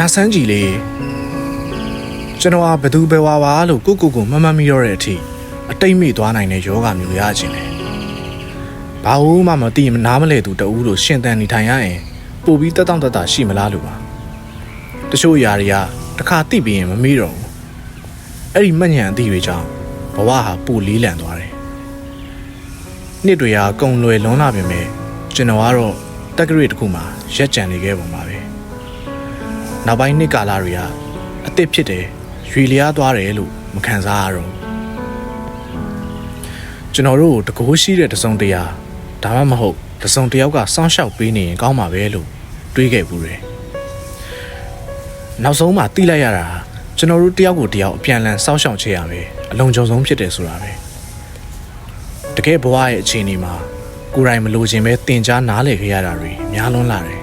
ညာဆန်းကြည်လေးကျွန်တော်ကဘသူပဲဝါပါလို့ကိုမမမီတော့တဲ့အထိအတိတ်မိသွားနိုင်တဲ့ယောဂမျိုးရခြင်းလေဘာလို့မှမသိနားမလဲသူတဦးလို့ရှင်သန်နေထိုင်ရရင်ပို့ပြီးတက်တောင့်တက်တာရှိမလားလို့ပါတချို့ຢာတွေကတစ်ခါသိပြီးရင်မမေ့တော့ဘူးအဲ့ဒီမှတ်ဉာဏ်အသည့်တွေကြောင့်ဘဝဟာပိုလေးလံသွားတယ်နှစ်တွေကကုံလွယ်လွန်းလာပြင်မဲ့ကျွန်တော်ကတော့တက်ကလေးတစ်ခုမှရက်ကြံနေခဲ့ပုံပါပဲနောက်ပိုင်းနှစ်ကာလတွေကအသစ်ဖြစ်တယ်ရွေလျားသွားတယ်လို့မခံစားရတော့ကျွန်တော်တို့တကိုးရှိတဲ့တစုံတရာဒါမှမဟုတ်တစုံတယောက်ကစောင့်ရှောက်ပေးနေရင်ကောင်းမှာပဲလို့တွေးခဲ့ဘူးတယ်နောက်ဆုံးမှသိလိုက်ရတာကျွန်တော်တို့တယောက်ကိုတယောက်အပြန်အလှန်စောင့်ရှောက်ချေရမယ်အလုံးစုံဆုံးဖြစ်တယ်ဆိုတာပဲတကယ်ဘဝရဲ့အခြေအနေမှာကိုယ်တိုင်မလိုချင်ပဲတင် जा နားလည်ခဲ့ရတာတွေများလွန်းလာတယ်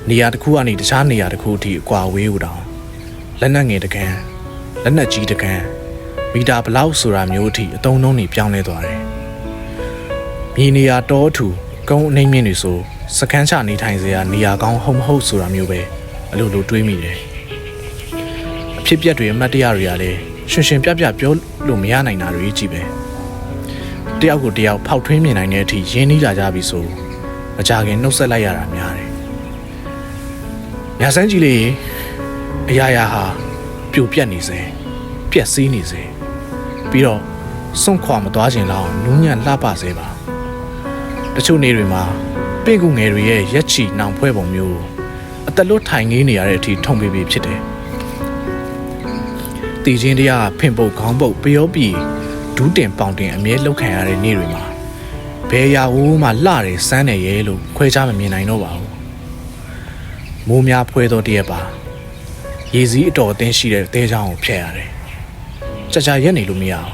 နေရာတစ်ခုကနေတခြားနေရာတစ်ခုအထိအကွာဝေးဦးတောင်လက်နက်ငယ်တကန်လက်နက်ကြီးတကန်မီတာဘလောက်ဆိုတာမျိုးအထိအတုံးလုံးတွေပြောင်းလဲသွားတယ်မြေနေရာတောထူကုန်းအနှိမ့်မြင့်တွေဆိုစကန်းချနေထိုင်စရာနေရာကောင်းဟုတ်မဟုတ်ဆိုတာမျိုးပဲအလိုလိုတွေးမိတယ်အဖြစ်ပြက်တွေအမှတ်တရတွေကလည်းရှင်ပြပြောလို့မရနိုင်တာတွေကြီးပဲတယောက်ကိုတယောက်ဖောက်ထွင်းမြင်နိုင်တဲ့အထိရင်းနှီးလာကြပြီဆိုမကြခင်နှုတ်ဆက်လိုက်ရတာများတယ်ညာဆန်းကြီးလေးအရာရာဟာပြိုပြက်နေစေပျက်စီးနေစေပြီးတော့စွန့်ခွာမသွားခြင်းလောက်နူးညံ့လှပစေပါတချို့နေတွေမှာပင့်ကူငယ်တွေရဲ့ရက်ချီနှောင်ဖွဲပုံမျိုးအသက်လွတ်ထိုင်နေနေရတဲ့အထိထုံပေးဖြစ်တယ်တည်ခြင်းတရားဖင်ပုတ်ခေါင်းပုတ်ပျောပြီဒူးတင်ပေါင်တင်အမြဲလောက်ခံရတဲ့နေ့တွေမှာဘယ်ရာဝိုးမှလှတယ်စမ်းတယ်ရဲလို့ခွဲခြားမမြင်နိုင်တော့ပါဘူးမိုးများဖွဲတော့တရက်ပါရေစည်းအတော်အသင်းရှိတဲ့တဲချောင်းကိုဖျက်ရတယ်ကြာရက်နေလို့မရအောင်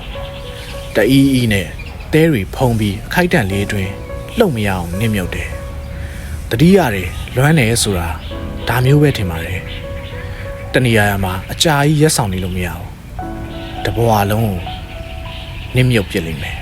တအီးအီးနဲ့တဲတွေဖုံပြီးအခိုက်တန့်လေးတွင်လှုပ်မရအောင်နစ်မြုပ်တယ်တတိရတယ်လွမ်းတယ်ဆိုတာဒါမျိုးပဲထင်ပါတယ်တဏှာရမှာအကြာကြီးရက်ဆောင်နေလို့မရအောင်တဘွားလုံးကိုနစ်မြုပ်ပြစ်လိမ့်မယ်